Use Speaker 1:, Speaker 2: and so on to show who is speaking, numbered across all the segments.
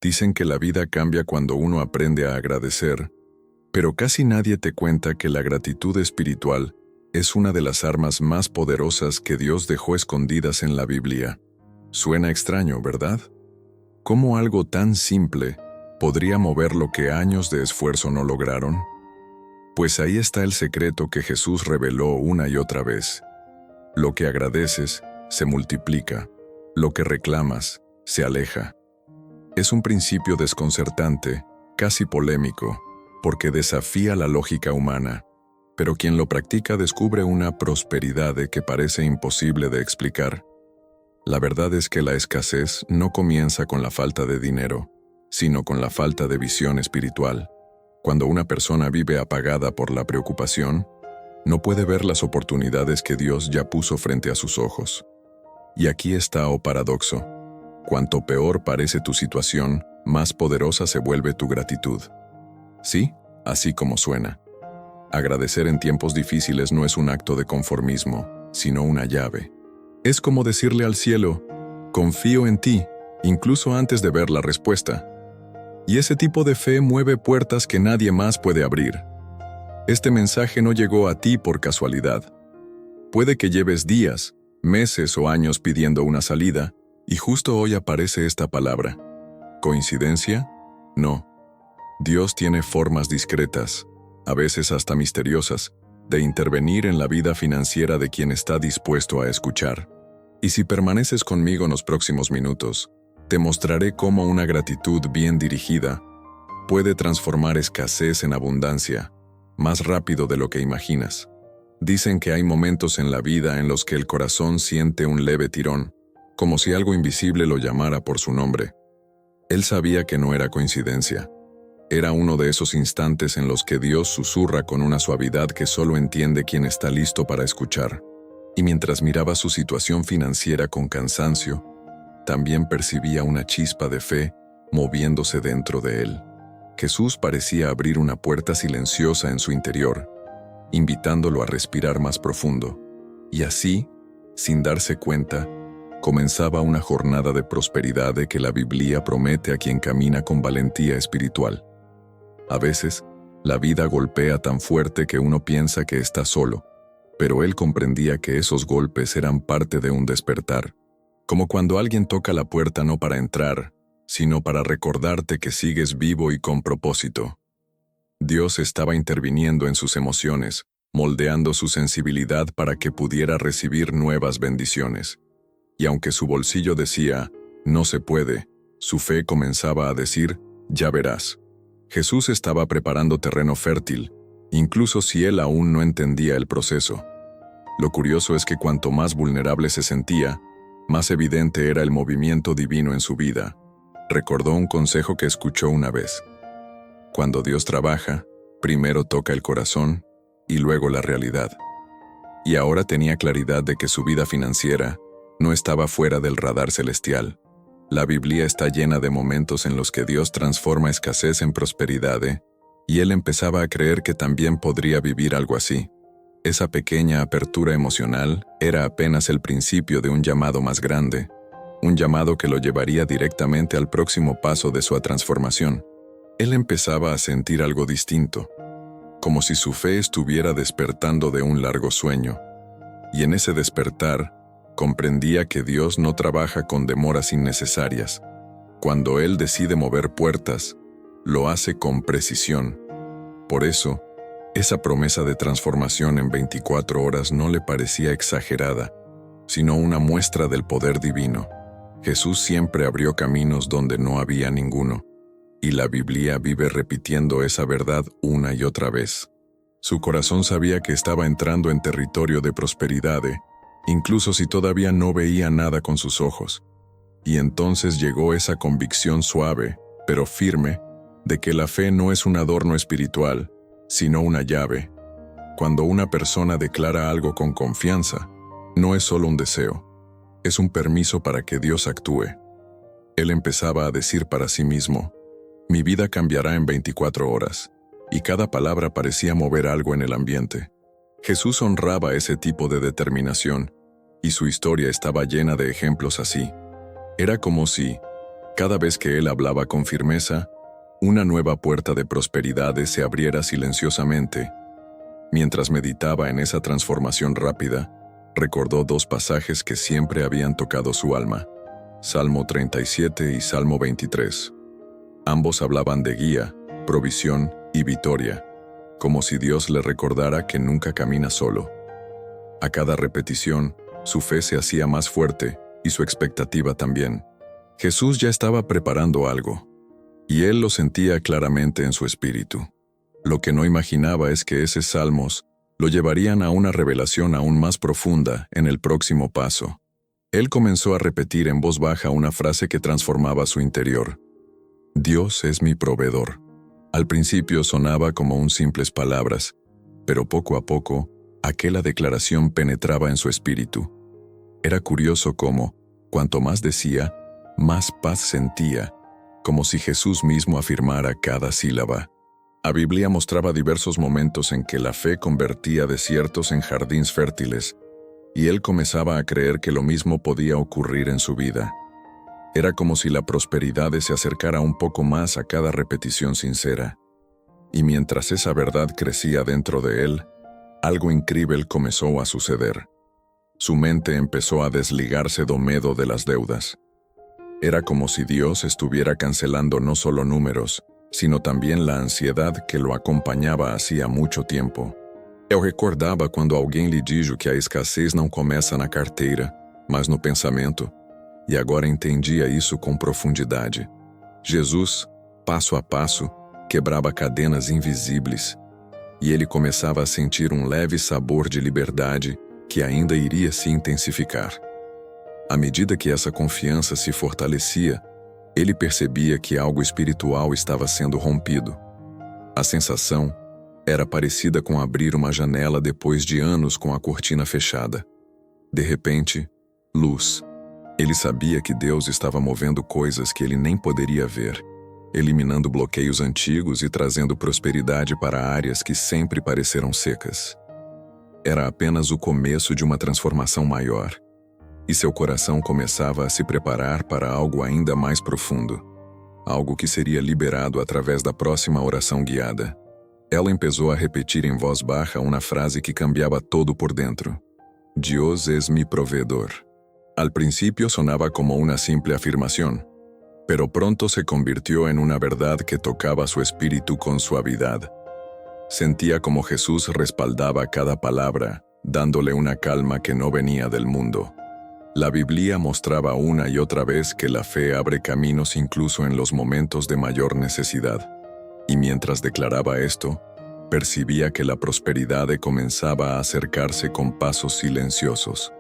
Speaker 1: Dicen que la vida cambia cuando uno aprende a agradecer, pero casi nadie te cuenta que la gratitud espiritual es una de las armas más poderosas que Dios dejó escondidas en la Biblia. Suena extraño, ¿verdad? ¿Cómo algo tan simple podría mover lo que años de esfuerzo no lograron? Pues ahí está el secreto que Jesús reveló una y otra vez. Lo que agradeces se multiplica, lo que reclamas se aleja. Es un principio desconcertante, casi polémico, porque desafía la lógica humana, pero quien lo practica descubre una prosperidad que parece imposible de explicar. La verdad es que la escasez no comienza con la falta de dinero, sino con la falta de visión espiritual. Cuando una persona vive apagada por la preocupación, no puede ver las oportunidades que Dios ya puso frente a sus ojos. Y aquí está, paradoxo. Cuanto peor parece tu situación, más poderosa se vuelve tu gratitud. Sí, así como suena. Agradecer en tiempos difíciles no es un acto de conformismo, sino una llave. Es como decirle al cielo, confío en ti, incluso antes de ver la respuesta. Y ese tipo de fe mueve puertas que nadie más puede abrir. Este mensaje no llegó a ti por casualidad. Puede que lleves días, meses o años pidiendo una salida, y justo hoy aparece esta palabra. ¿Coincidencia? No. Dios tiene formas discretas, a veces hasta misteriosas, de intervenir en la vida financiera de quien está dispuesto a escuchar. Y si permaneces conmigo en los próximos minutos, te mostraré cómo una gratitud bien dirigida puede transformar escasez en abundancia, más rápido de lo que imaginas. Dicen que hay momentos en la vida en los que el corazón siente un leve tirón, como si algo invisible lo llamara por su nombre. Él sabía que no era coincidencia. Era uno de esos instantes en los que Dios susurra con una suavidad que solo entiende quien está listo para escuchar. Y mientras miraba su situación financiera con cansancio, también percibía una chispa de fe moviéndose dentro de él. Jesús parecía abrir una puerta silenciosa en su interior, invitándolo a respirar más profundo. Y así, sin darse cuenta, comenzaba una jornada de prosperidad que la Biblia promete a quien camina con valentía espiritual. A veces, la vida golpea tan fuerte que uno piensa que está solo, pero él comprendía que esos golpes eran parte de un despertar, como cuando alguien toca la puerta no para entrar, sino para recordarte que sigues vivo y con propósito. Dios estaba interviniendo en sus emociones, moldeando su sensibilidad para que pudiera recibir nuevas bendiciones. Y aunque su bolsillo decía, no se puede, su fe comenzaba a decir, ya verás. Jesús estaba preparando terreno fértil, incluso si él aún no entendía el proceso. Lo curioso es que cuanto más vulnerable se sentía, más evidente era el movimiento divino en su vida. Recordó un consejo que escuchó una vez. Cuando Dios trabaja, primero toca el corazón y luego la realidad. Y ahora tenía claridad de que su vida financiera no estaba fuera del radar celestial. La Biblia está llena de momentos en los que Dios transforma escasez en prosperidad, y él empezaba a creer que también podría vivir algo así. Esa pequeña apertura emocional era apenas el principio de un llamado más grande, un llamado que lo llevaría directamente al próximo paso de su transformación. Él empezaba a sentir algo distinto, como si su fe estuviera despertando de un largo sueño, y en ese despertar, comprendía que Dios no trabaja con demoras innecesarias. Cuando Él decide mover puertas, lo hace con precisión. Por eso, esa promesa de transformación en 24 horas no le parecía exagerada, sino una muestra del poder divino. Jesús siempre abrió caminos donde no había ninguno, y la Biblia vive repitiendo esa verdad una y otra vez. Su corazón sabía que estaba entrando en territorio de prosperidad, incluso si todavía no veía nada con sus ojos. Y entonces llegó esa convicción suave, pero firme, de que la fe no es un adorno espiritual, sino una llave. Cuando una persona declara algo con confianza, no es solo un deseo, es un permiso para que Dios actúe. Él empezaba a decir para sí mismo, mi vida cambiará en 24 horas, y cada palabra parecía mover algo en el ambiente. Jesús honraba ese tipo de determinación, y su historia estaba llena de ejemplos así. Era como si, Cada vez que él hablaba con firmeza, una nueva puerta de prosperidad se abriera silenciosamente. Mientras meditaba en esa transformación rápida, recordó dos pasajes que siempre habían tocado su alma: Salmo 37 y Salmo 23. Ambos hablaban de guía, provisión y victoria, como si Dios le recordara que nunca camina solo. A cada repetición, su fe se hacía más fuerte y su expectativa también. Jesús ya estaba preparando algo, y él lo sentía claramente en su espíritu. Lo que no imaginaba es que esos salmos lo llevarían a una revelación aún más profunda en el próximo paso. Él comenzó a repetir en voz baja una frase que transformaba su interior: Dios es mi proveedor. Al principio sonaba como un simples palabras, pero poco a poco, aquella declaración penetraba en su espíritu. Era curioso cómo, cuanto más decía, más paz sentía, como si Jesús mismo afirmara cada sílaba. La Biblia mostraba diversos momentos en que la fe convertía desiertos en jardines fértiles, y él comenzaba a creer que lo mismo podía ocurrir en su vida. Era como si la prosperidad se acercara un poco más a cada repetición sincera. Y mientras esa verdad crecía dentro de él, algo increíble comenzó a suceder. Su mente empezó a desligarse do medo de las deudas. Era como si Dios estuviera cancelando no solo números, sino también la ansiedad que lo acompañaba hacía mucho tiempo. Eu recordava quando alguém lhe dijo que a escassez não começa na carteira, mas no pensamento, e agora entendia isso com profundidade. Jesus, passo a passo, quebrava cadenas invisíveis, e ele começava a sentir um leve sabor de liberdade que ainda iria se intensificar. À medida que essa confiança se fortalecia, ele percebia que algo espiritual estava sendo rompido. A sensação era parecida com abrir uma janela depois de anos com a cortina fechada. De repente, luz. Ele sabia que Deus estava movendo coisas que ele nem poderia ver, eliminando bloqueios antigos e trazendo prosperidade para áreas que sempre pareceram secas. Era apenas o começo de uma transformação maior, e seu coração começava a se preparar para algo ainda mais profundo, algo que seria liberado através da próxima oração guiada. Ela começou a repetir em voz baixa uma frase que cambiava todo por dentro: Dios es mi proveedor. Al principio sonaba como una simple afirmación, pero pronto se convirtió en una verdad que tocaba su espíritu con suavidad. Sentía como Jesús respaldaba cada palabra, dándole una calma que no venía del mundo. La Biblia mostraba una y otra vez que la fe abre caminos incluso en los momentos de mayor necesidad. Y mientras declaraba esto, percibía que la prosperidad comenzaba a acercarse con pasos silenciosos.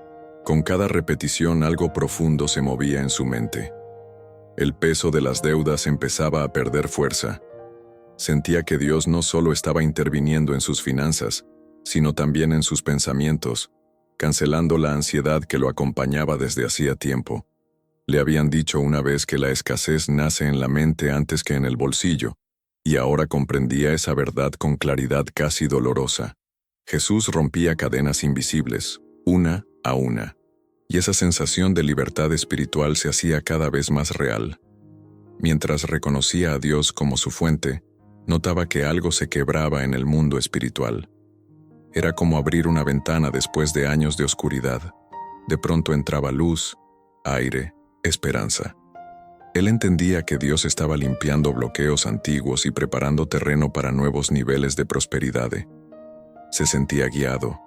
Speaker 1: Con cada repetición algo profundo se movía en su mente. El peso de las deudas empezaba a perder fuerza. Sentía que Dios no solo estaba interviniendo en sus finanzas, sino también en sus pensamientos, cancelando la ansiedad que lo acompañaba desde hacía tiempo. Le habían dicho una vez que la escasez nace en la mente antes que en el bolsillo, y ahora comprendía esa verdad con claridad casi dolorosa. Jesús rompía cadenas invisibles, una a una, y esa sensación de libertad espiritual se hacía cada vez más real. Mientras reconocía a Dios como su fuente, notaba que algo se quebraba en el mundo espiritual. Era como abrir una ventana después de años de oscuridad. De pronto entraba luz, aire, esperanza. Él entendía que Dios estaba limpiando bloqueos antiguos y preparando terreno para nuevos niveles de prosperidad. Se sentía guiado,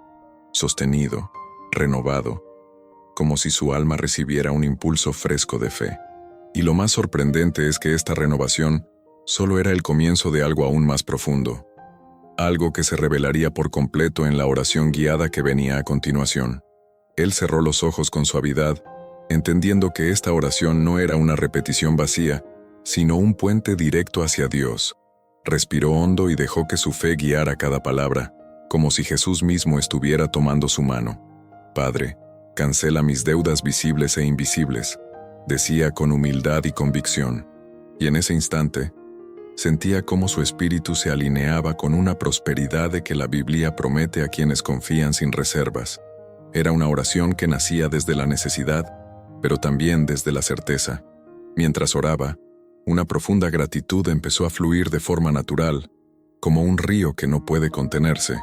Speaker 1: sostenido, renovado, como si su alma recibiera un impulso fresco de fe. Y lo más sorprendente es que esta renovación solo era el comienzo de algo aún más profundo, algo que se revelaría por completo en la oración guiada que venía a continuación. Él cerró los ojos con suavidad, entendiendo que esta oración no era una repetición vacía, sino un puente directo hacia Dios. Respiró hondo y dejó que su fe guiara cada palabra, como si Jesús mismo estuviera tomando su mano. Padre, cancela mis deudas visibles e invisibles, decía con humildad y convicción. Y en ese instante, sentía cómo su espíritu se alineaba con una prosperidad de que la Biblia promete a quienes confían sin reservas. Era una oración que nacía desde la necesidad, pero también desde la certeza. Mientras oraba, una profunda gratitud empezó a fluir de forma natural, como un río que no puede contenerse.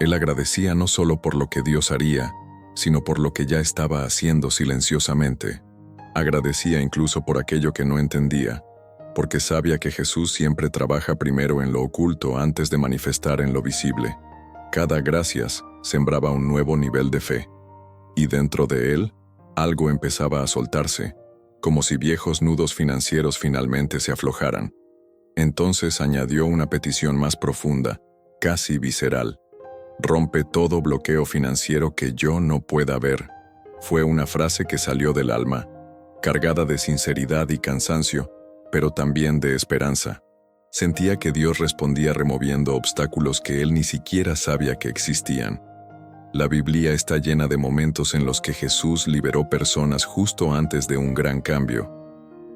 Speaker 1: Él agradecía no solo por lo que Dios haría, sino por lo que ya estaba haciendo silenciosamente. Agradecía incluso por aquello que no entendía, porque sabía que Jesús siempre trabaja primero en lo oculto antes de manifestar en lo visible. Cada gracias sembraba un nuevo nivel de fe, y dentro de él, algo empezaba a soltarse, como si viejos nudos financieros finalmente se aflojaran. Entonces añadió una petición más profunda, casi visceral. «Rompe todo bloqueo financiero que yo no pueda ver». Fue una frase que salió del alma, cargada de sinceridad y cansancio, pero también de esperanza. Sentía que Dios respondía removiendo obstáculos que él ni siquiera sabía que existían. La Biblia está llena de momentos en los que Jesús liberó personas justo antes de un gran cambio,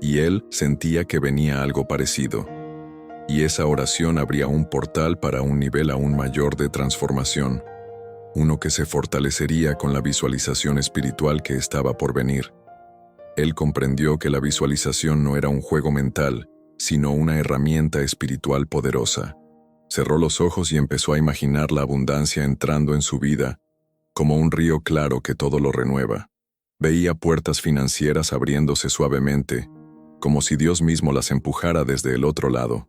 Speaker 1: y él sentía que venía algo parecido. Y esa oración abría un portal para un nivel aún mayor de transformación, uno que se fortalecería con la visualización espiritual que estaba por venir. Él comprendió que la visualización no era un juego mental, sino una herramienta espiritual poderosa. Cerró los ojos y empezó a imaginar la abundancia entrando en su vida, como un río claro que todo lo renueva. Veía puertas financieras abriéndose suavemente, como si Dios mismo las empujara desde el otro lado.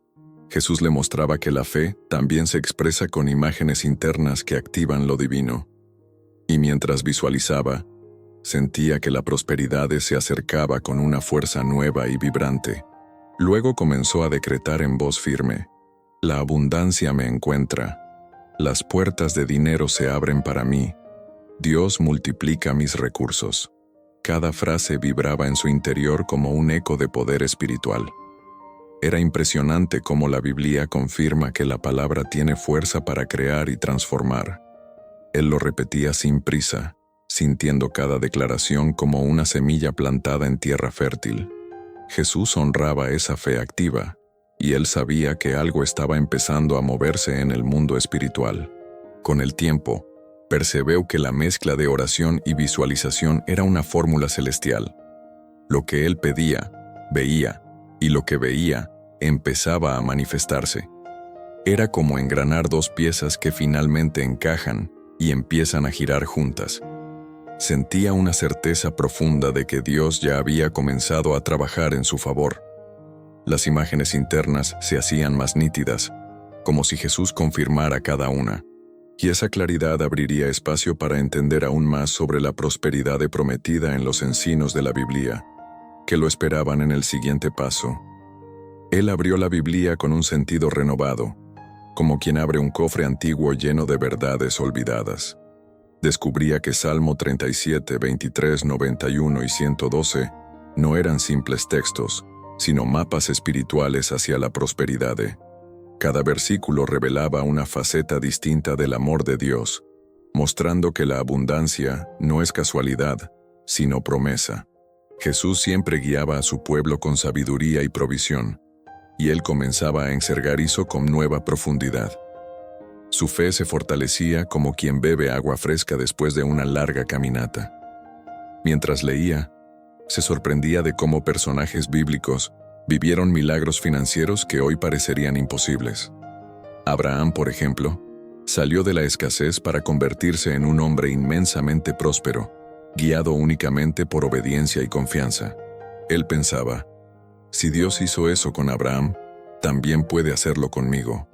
Speaker 1: Jesús le mostraba que la fe también se expresa con imágenes internas que activan lo divino. Y mientras visualizaba, sentía que la prosperidad se acercaba con una fuerza nueva y vibrante. Luego comenzó a decretar en voz firme: «La abundancia me encuentra. Las puertas de dinero se abren para mí. Dios multiplica mis recursos». Cada frase vibraba en su interior como un eco de poder espiritual. Era impresionante cómo la Biblia confirma que la palabra tiene fuerza para crear y transformar. Él lo repetía sin prisa, sintiendo cada declaración como una semilla plantada en tierra fértil. Jesús honraba esa fe activa, y él sabía que algo estaba empezando a moverse en el mundo espiritual. Con el tiempo, percibió que la mezcla de oración y visualización era una fórmula celestial. Lo que él pedía, veía, y lo que veía, empezaba a manifestarse. Era como engranar dos piezas que finalmente encajan y empiezan a girar juntas. Sentía una certeza profunda de que Dios ya había comenzado a trabajar en su favor. Las imágenes internas se hacían más nítidas, como si Jesús confirmara cada una, y esa claridad abriría espacio para entender aún más sobre la prosperidad prometida en los encinos de la Biblia, que lo esperaban en el siguiente paso. Él abrió la Biblia con un sentido renovado, como quien abre un cofre antiguo lleno de verdades olvidadas. Descubría que Salmo 37, 23, 91 y 112 no eran simples textos, sino mapas espirituales hacia la prosperidad. Cada versículo revelaba una faceta distinta del amor de Dios, mostrando que la abundancia no es casualidad, sino promesa. Jesús siempre guiaba a su pueblo con sabiduría y provisión, y él comenzaba a encerrar eso con nueva profundidad. Su fe se fortalecía como quien bebe agua fresca después de una larga caminata. Mientras leía, se sorprendía de cómo personajes bíblicos vivieron milagros financieros que hoy parecerían imposibles. Abraham, por ejemplo, salió de la escasez para convertirse en un hombre inmensamente próspero, guiado únicamente por obediencia y confianza. Él pensaba: si Dios hizo eso con Abraham, también puede hacerlo conmigo.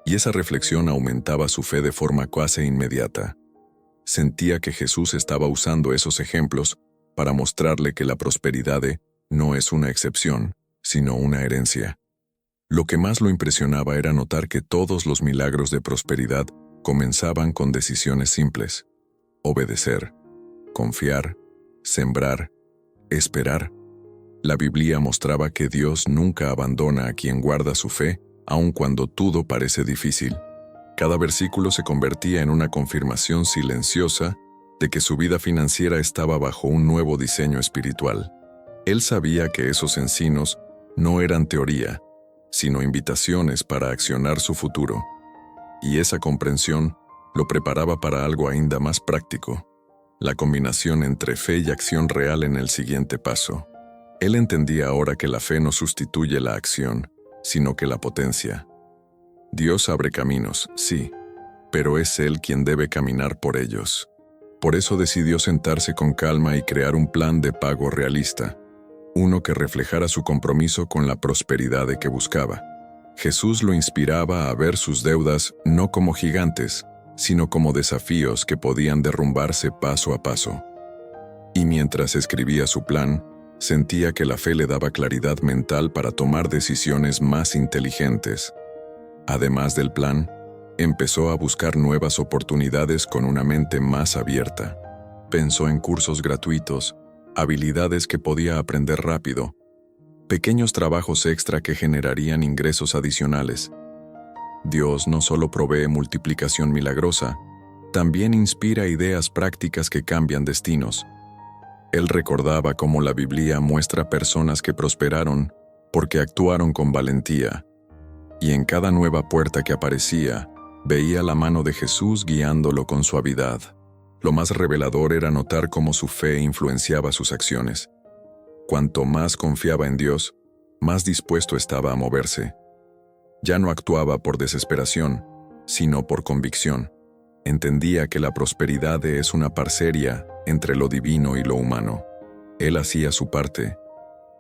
Speaker 1: Y esa reflexión aumentaba su fe de forma casi inmediata. Sentía que Jesús estaba usando esos ejemplos para mostrarle que la prosperidad no es una excepción, sino una herencia. Lo que más lo impresionaba era notar que todos los milagros de prosperidad comenzaban con decisiones simples: obedecer, confiar, sembrar, esperar. La Biblia mostraba que Dios nunca abandona a quien guarda su fe, aun cuando todo parece difícil. Cada versículo se convertía en una confirmación silenciosa de que su vida financiera estaba bajo un nuevo diseño espiritual. Él sabía que esos encinos no eran teoría, sino invitaciones para accionar su futuro. Y esa comprensión lo preparaba para algo ainda más práctico: la combinación entre fe y acción real en el siguiente paso. Él entendía ahora que la fe no sustituye la acción, sino que la potencia. Dios abre caminos, sí, pero es Él quien debe caminar por ellos. Por eso decidió sentarse con calma y crear un plan de pago realista, uno que reflejara su compromiso con la prosperidad que buscaba. Jesús lo inspiraba a ver sus deudas no como gigantes, sino como desafíos que podían derrumbarse paso a paso. Y mientras escribía su plan, sentía que la fe le daba claridad mental para tomar decisiones más inteligentes. Además del plan, empezó a buscar nuevas oportunidades con una mente más abierta. Pensó en cursos gratuitos, habilidades que podía aprender rápido, pequeños trabajos extra que generarían ingresos adicionales. Dios no solo provee multiplicación milagrosa, también inspira ideas prácticas que cambian destinos. Él recordaba cómo la Biblia muestra personas que prosperaron porque actuaron con valentía, y en cada nueva puerta que aparecía, veía la mano de Jesús guiándolo con suavidad. Lo más revelador era notar cómo su fe influenciaba sus acciones. Cuanto más confiaba en Dios, más dispuesto estaba a moverse. Ya no actuaba por desesperación, sino por convicción. Entendía que la prosperidad es una parceria entre lo divino y lo humano. Él hacía su parte,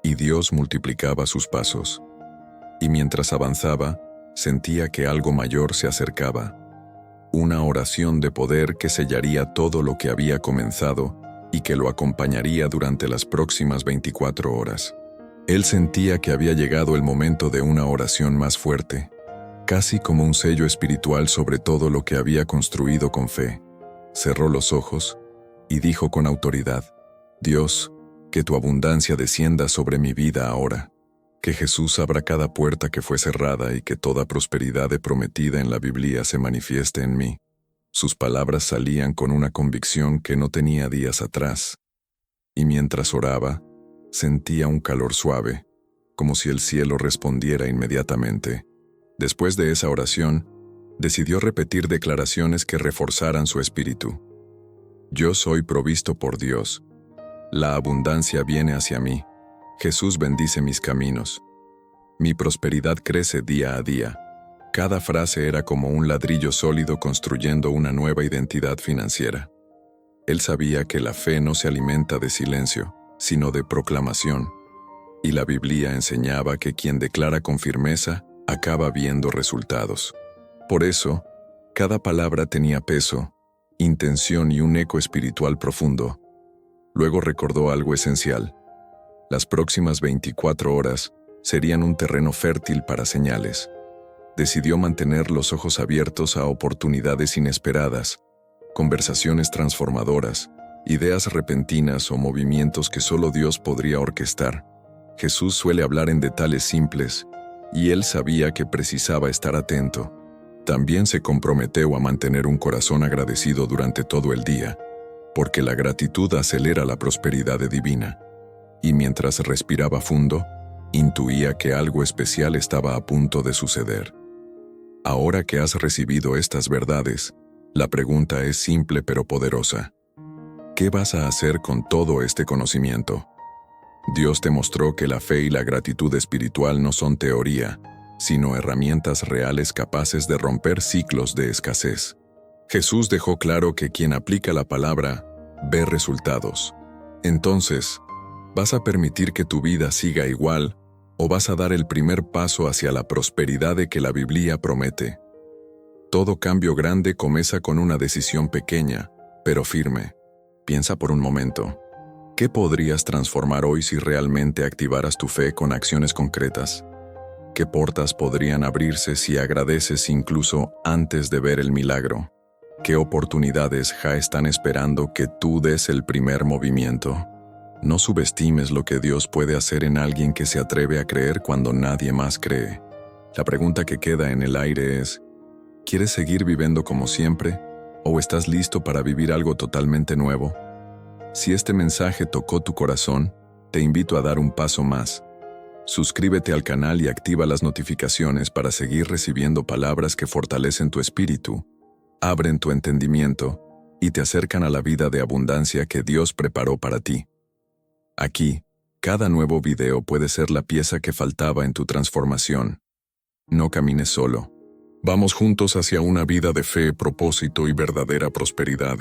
Speaker 1: y Dios multiplicaba sus pasos. Y mientras avanzaba, sentía que algo mayor se acercaba. Una oración de poder que sellaría todo lo que había comenzado y que lo acompañaría durante las próximas 24 horas. Él sentía que había llegado el momento de una oración más fuerte, casi como un sello espiritual sobre todo lo que había construido con fe. Cerró los ojos y dijo con autoridad: Dios, que tu abundancia descienda sobre mi vida ahora. Que Jesús abra cada puerta que fue cerrada y que toda prosperidad prometida en la Biblia se manifieste en mí. Sus palabras salían con una convicción que no tenía días atrás. Y mientras oraba, sentía un calor suave, como si el cielo respondiera inmediatamente. Después de esa oración, decidió repetir declaraciones que reforzaran su espíritu. Yo soy provisto por Dios. La abundancia viene hacia mí. Jesús bendice mis caminos. Mi prosperidad crece día a día. Cada frase era como un ladrillo sólido construyendo una nueva identidad financiera. Él sabía que la fe no se alimenta de silencio, sino de proclamación. Y la Biblia enseñaba que quien declara con firmeza acaba viendo resultados. Por eso, cada palabra tenía peso, intención y un eco espiritual profundo. Luego recordó algo esencial. Las próximas 24 horas serían un terreno fértil para señales. Decidió mantener los ojos abiertos a oportunidades inesperadas, conversaciones transformadoras, ideas repentinas o movimientos que solo Dios podría orquestar. Jesús suele hablar en detalles simples, y él sabía que precisaba estar atento. También se comprometió a mantener un corazón agradecido durante todo el día, porque la gratitud acelera la prosperidad divina. Y mientras respiraba fundo, intuía que algo especial estaba a punto de suceder. Ahora que has recibido estas verdades, la pregunta es simple pero poderosa. ¿Qué vas a hacer con todo este conocimiento? Dios te mostró que la fe y la gratitud espiritual no son teoría, sino herramientas reales capaces de romper ciclos de escasez. Jesús dejó claro que quien aplica la palabra ve resultados. Entonces, ¿vas a permitir que tu vida siga igual o vas a dar el primer paso hacia la prosperidad que la Biblia promete? Todo cambio grande comienza con una decisión pequeña, pero firme. Piensa por un momento. ¿Qué podrías transformar hoy si realmente activaras tu fe con acciones concretas? ¿Qué puertas podrían abrirse si agradeces incluso antes de ver el milagro? ¿Qué oportunidades ya están esperando que tú des el primer movimiento? No subestimes lo que Dios puede hacer en alguien que se atreve a creer cuando nadie más cree. La pregunta que queda en el aire es: ¿quieres seguir viviendo como siempre? ¿O estás listo para vivir algo totalmente nuevo? Si este mensaje tocó tu corazón, te invito a dar un paso más. Suscríbete al canal y activa las notificaciones para seguir recibiendo palabras que fortalecen tu espíritu, abren tu entendimiento y te acercan a la vida de abundancia que Dios preparó para ti. Aquí, Cada nuevo video puede ser la pieza que faltaba en tu transformación. No camines solo. Vamos juntos hacia una vida de fe, propósito y verdadera prosperidad.